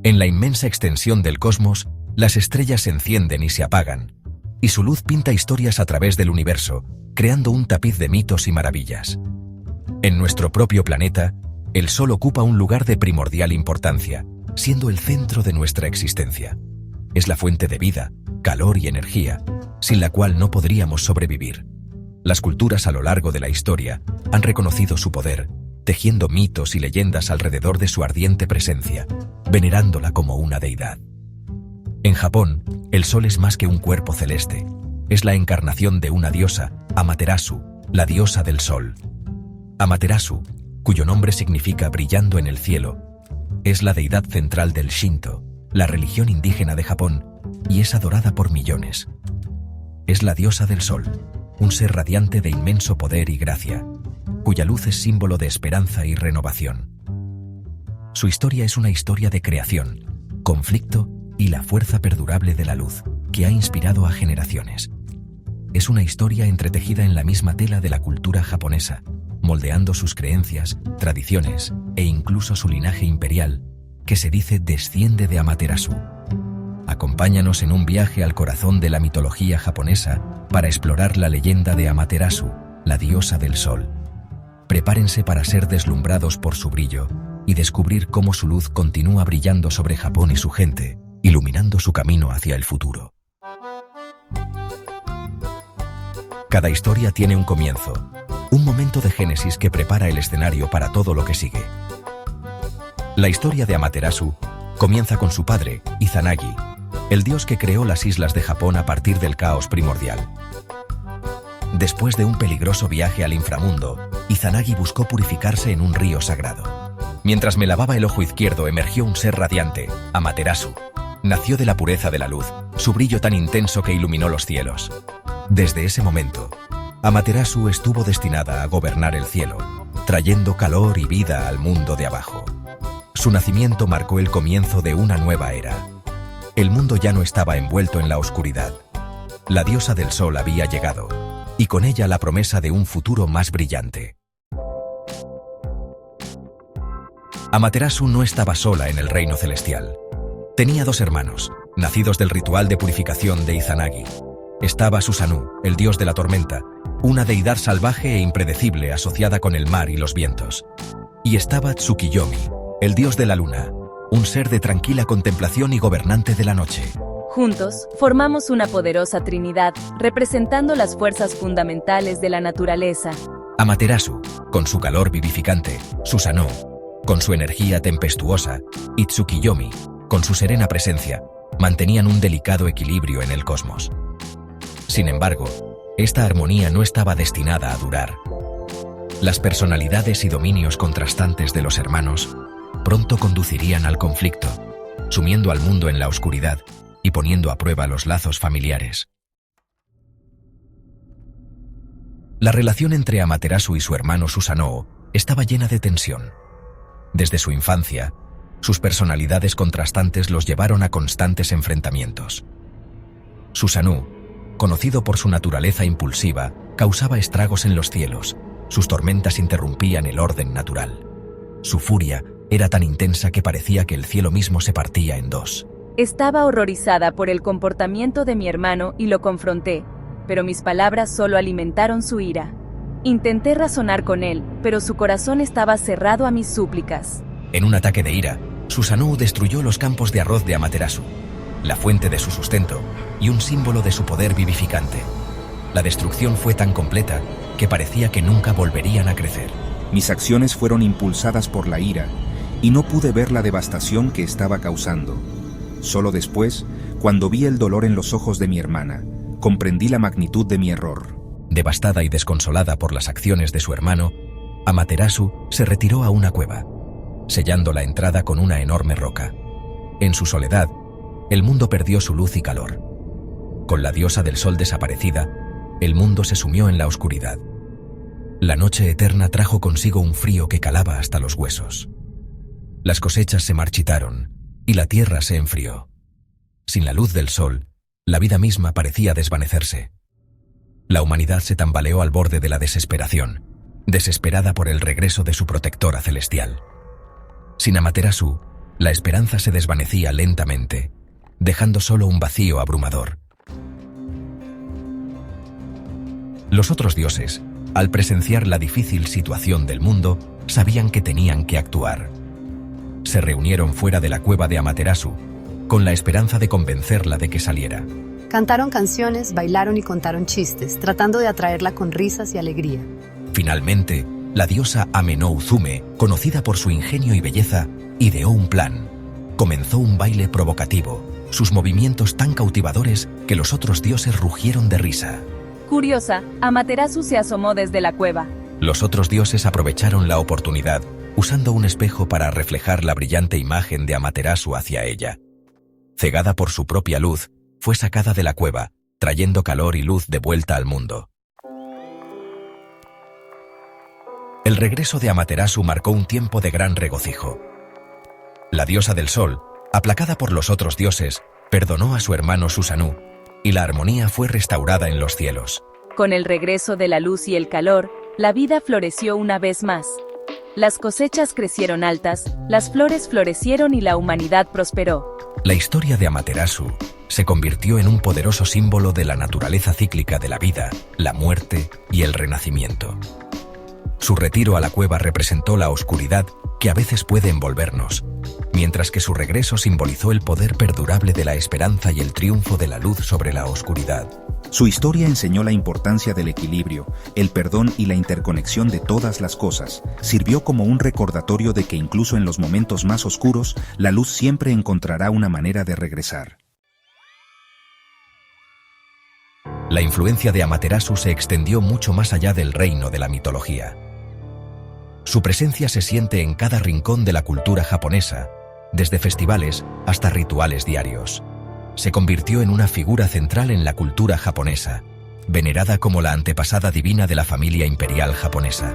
En la inmensa extensión del cosmos, las estrellas se encienden y se apagan, y su luz pinta historias a través del universo, creando un tapiz de mitos y maravillas. En nuestro propio planeta, el Sol ocupa un lugar de primordial importancia, siendo el centro de nuestra existencia. Es la fuente de vida, calor y energía, sin la cual no podríamos sobrevivir. Las culturas a lo largo de la historia han reconocido su poder, tejiendo mitos y leyendas alrededor de su ardiente presencia, venerándola como una deidad. En Japón, el Sol es más que un cuerpo celeste. Es la encarnación de una diosa, Amaterasu, la diosa del Sol. Amaterasu, cuyo nombre significa brillando en el cielo, es la deidad central del Shinto, la religión indígena de Japón, y es adorada por millones. Es la diosa del Sol, un ser radiante de inmenso poder y gracia, cuya luz es símbolo de esperanza y renovación. Su historia es una historia de creación, conflicto y la fuerza perdurable de la luz, que ha inspirado a generaciones. Es una historia entretejida en la misma tela de la cultura japonesa, moldeando sus creencias, tradiciones e incluso su linaje imperial, que se dice desciende de Amaterasu. Acompáñanos en un viaje al corazón de la mitología japonesa para explorar la leyenda de Amaterasu, la diosa del Sol. Prepárense para ser deslumbrados por su brillo y descubrir cómo su luz continúa brillando sobre Japón y su gente, iluminando su camino hacia el futuro. Cada historia tiene un comienzo, un momento de génesis que prepara el escenario para todo lo que sigue. La historia de Amaterasu comienza con su padre, Izanagi, el dios que creó las islas de Japón a partir del caos primordial. Después de un peligroso viaje al inframundo, Izanagi buscó purificarse en un río sagrado. Mientras me lavaba el ojo izquierdo, emergió un ser radiante, Amaterasu. Nació de la pureza de la luz, su brillo tan intenso que iluminó los cielos. Desde ese momento, Amaterasu estuvo destinada a gobernar el cielo, trayendo calor y vida al mundo de abajo. Su nacimiento marcó el comienzo de una nueva era. El mundo ya no estaba envuelto en la oscuridad. La diosa del Sol había llegado, y con ella la promesa de un futuro más brillante. Amaterasu no estaba sola en el reino celestial. Tenía dos hermanos, nacidos del ritual de purificación de Izanagi. Estaba Susanoo, el dios de la tormenta, una deidad salvaje e impredecible asociada con el mar y los vientos. Y estaba Tsukiyomi, el dios de la luna, un ser de tranquila contemplación y gobernante de la noche. Juntos, formamos una poderosa trinidad, representando las fuerzas fundamentales de la naturaleza. Amaterasu, con su calor vivificante, Susanoo, con su energía tempestuosa, y Tsukiyomi, con su serena presencia, mantenían un delicado equilibrio en el cosmos. Sin embargo, esta armonía no estaba destinada a durar. Las personalidades y dominios contrastantes de los hermanos pronto conducirían al conflicto, sumiendo al mundo en la oscuridad y poniendo a prueba los lazos familiares. La relación entre Amaterasu y su hermano Susanoo estaba llena de tensión. Desde su infancia, sus personalidades contrastantes los llevaron a constantes enfrentamientos. Susanoo, conocido por su naturaleza impulsiva, causaba estragos en los cielos. Sus tormentas interrumpían el orden natural. Su furia era tan intensa que parecía que el cielo mismo se partía en dos. Estaba horrorizada por el comportamiento de mi hermano y lo confronté, pero mis palabras solo alimentaron su ira. Intenté razonar con él, pero su corazón estaba cerrado a mis súplicas. En un ataque de ira, Susanoo destruyó los campos de arroz de Amaterasu, la fuente de su sustento y un símbolo de su poder vivificante. La destrucción fue tan completa que parecía que nunca volverían a crecer. Mis acciones fueron impulsadas por la ira y no pude ver la devastación que estaba causando. Solo después, cuando vi el dolor en los ojos de mi hermana, comprendí la magnitud de mi error. Devastada y desconsolada por las acciones de su hermano, Amaterasu se retiró a una cueva, sellando la entrada con una enorme roca. En su soledad, el mundo perdió su luz y calor. Con la diosa del sol desaparecida, el mundo se sumió en la oscuridad. La noche eterna trajo consigo un frío que calaba hasta los huesos. Las cosechas se marchitaron y la tierra se enfrió. Sin la luz del sol, la vida misma parecía desvanecerse. La humanidad se tambaleó al borde de la desesperación, desesperada por el regreso de su protectora celestial. Sin Amaterasu, la esperanza se desvanecía lentamente, dejando solo un vacío abrumador. Los otros dioses, al presenciar la difícil situación del mundo, sabían que tenían que actuar. Se reunieron fuera de la cueva de Amaterasu, con la esperanza de convencerla de que saliera. Cantaron canciones, bailaron y contaron chistes, tratando de atraerla con risas y alegría. Finalmente, la diosa Ame-no-Uzume, conocida por su ingenio y belleza, ideó un plan. Comenzó un baile provocativo, sus movimientos tan cautivadores que los otros dioses rugieron de risa. Curiosa, Amaterasu se asomó desde la cueva. Los otros dioses aprovecharon la oportunidad, usando un espejo para reflejar la brillante imagen de Amaterasu hacia ella. Cegada por su propia luz, fue sacada de la cueva, trayendo calor y luz de vuelta al mundo. El regreso de Amaterasu marcó un tiempo de gran regocijo. La diosa del sol, aplacada por los otros dioses, perdonó a su hermano Susanoo, y la armonía fue restaurada en los cielos. Con el regreso de la luz y el calor, la vida floreció una vez más. Las cosechas crecieron altas, las flores florecieron y la humanidad prosperó. La historia de Amaterasu se convirtió en un poderoso símbolo de la naturaleza cíclica de la vida, la muerte y el renacimiento. Su retiro a la cueva representó la oscuridad que a veces puede envolvernos, mientras que su regreso simbolizó el poder perdurable de la esperanza y el triunfo de la luz sobre la oscuridad. Su historia enseñó la importancia del equilibrio, el perdón y la interconexión de todas las cosas. Sirvió como un recordatorio de que incluso en los momentos más oscuros, la luz siempre encontrará una manera de regresar. La influencia de Amaterasu se extendió mucho más allá del reino de la mitología. Su presencia se siente en cada rincón de la cultura japonesa, desde festivales hasta rituales diarios. Se convirtió en una figura central en la cultura japonesa, venerada como la antepasada divina de la familia imperial japonesa.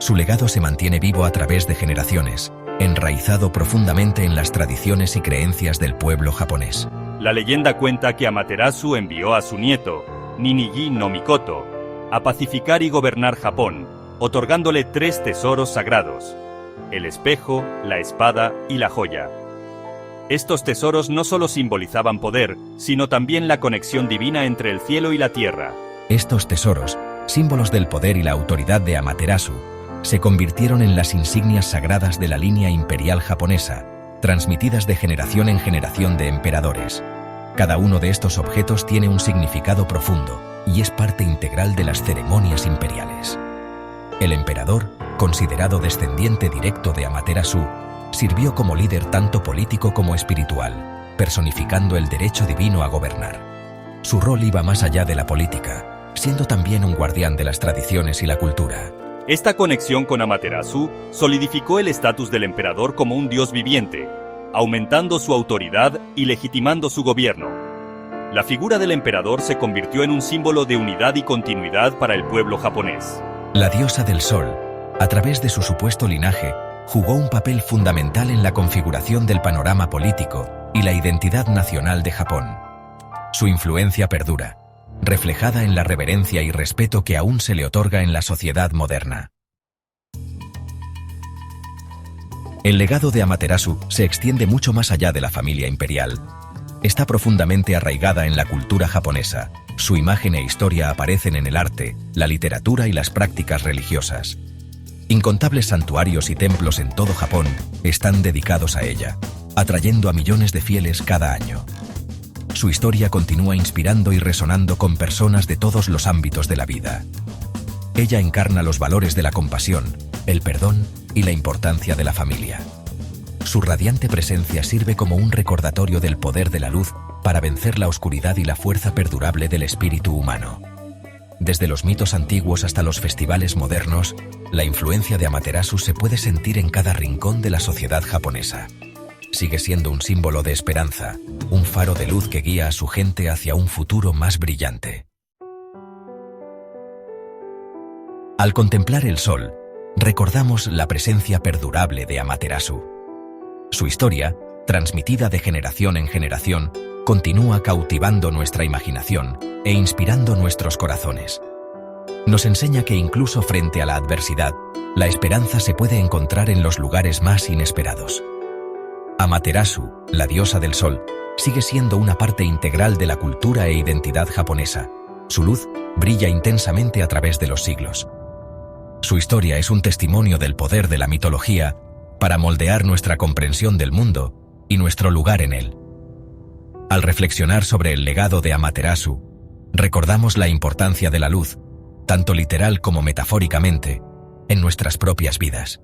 Su legado se mantiene vivo a través de generaciones, enraizado profundamente en las tradiciones y creencias del pueblo japonés. La leyenda cuenta que Amaterasu envió a su nieto, Ninigi no Mikoto, a pacificar y gobernar Japón, otorgándole 3 tesoros sagrados: el espejo, la espada y la joya. Estos tesoros no solo simbolizaban poder, sino también la conexión divina entre el cielo y la tierra. Estos tesoros, símbolos del poder y la autoridad de Amaterasu, se convirtieron en las insignias sagradas de la línea imperial japonesa, transmitidas de generación en generación de emperadores. Cada uno de estos objetos tiene un significado profundo y es parte integral de las ceremonias imperiales. El emperador, considerado descendiente directo de Amaterasu, sirvió como líder tanto político como espiritual, personificando el derecho divino a gobernar. Su rol iba más allá de la política, siendo también un guardián de las tradiciones y la cultura. Esta conexión con Amaterasu solidificó el estatus del emperador como un dios viviente, aumentando su autoridad y legitimando su gobierno. La figura del emperador se convirtió en un símbolo de unidad y continuidad para el pueblo japonés. La diosa del sol, a través de su supuesto linaje, jugó un papel fundamental en la configuración del panorama político y la identidad nacional de Japón. Su influencia perdura, reflejada en la reverencia y respeto que aún se le otorga en la sociedad moderna. El legado de Amaterasu se extiende mucho más allá de la familia imperial. Está profundamente arraigada en la cultura japonesa. Su imagen e historia aparecen en el arte, la literatura y las prácticas religiosas. Incontables santuarios y templos en todo Japón están dedicados a ella, atrayendo a millones de fieles cada año. Su historia continúa inspirando y resonando con personas de todos los ámbitos de la vida. Ella encarna los valores de la compasión, el perdón y la importancia de la familia. Su radiante presencia sirve como un recordatorio del poder de la luz para vencer la oscuridad y la fuerza perdurable del espíritu humano. Desde los mitos antiguos hasta los festivales modernos, la influencia de Amaterasu se puede sentir en cada rincón de la sociedad japonesa. Sigue siendo un símbolo de esperanza, un faro de luz que guía a su gente hacia un futuro más brillante. Al contemplar el sol, recordamos la presencia perdurable de Amaterasu. Su historia, transmitida de generación en generación, continúa cautivando nuestra imaginación e inspirando nuestros corazones. Nos enseña que incluso frente a la adversidad, la esperanza se puede encontrar en los lugares más inesperados. Amaterasu, la diosa del sol, sigue siendo una parte integral de la cultura e identidad japonesa. Su luz brilla intensamente a través de los siglos. Su historia es un testimonio del poder de la mitología para moldear nuestra comprensión del mundo y nuestro lugar en él. Al reflexionar sobre el legado de Amaterasu, recordamos la importancia de la luz, tanto literal como metafóricamente, en nuestras propias vidas.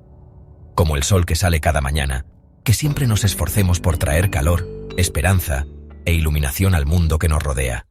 Como el sol que sale cada mañana, que siempre nos esforcemos por traer calor, esperanza e iluminación al mundo que nos rodea.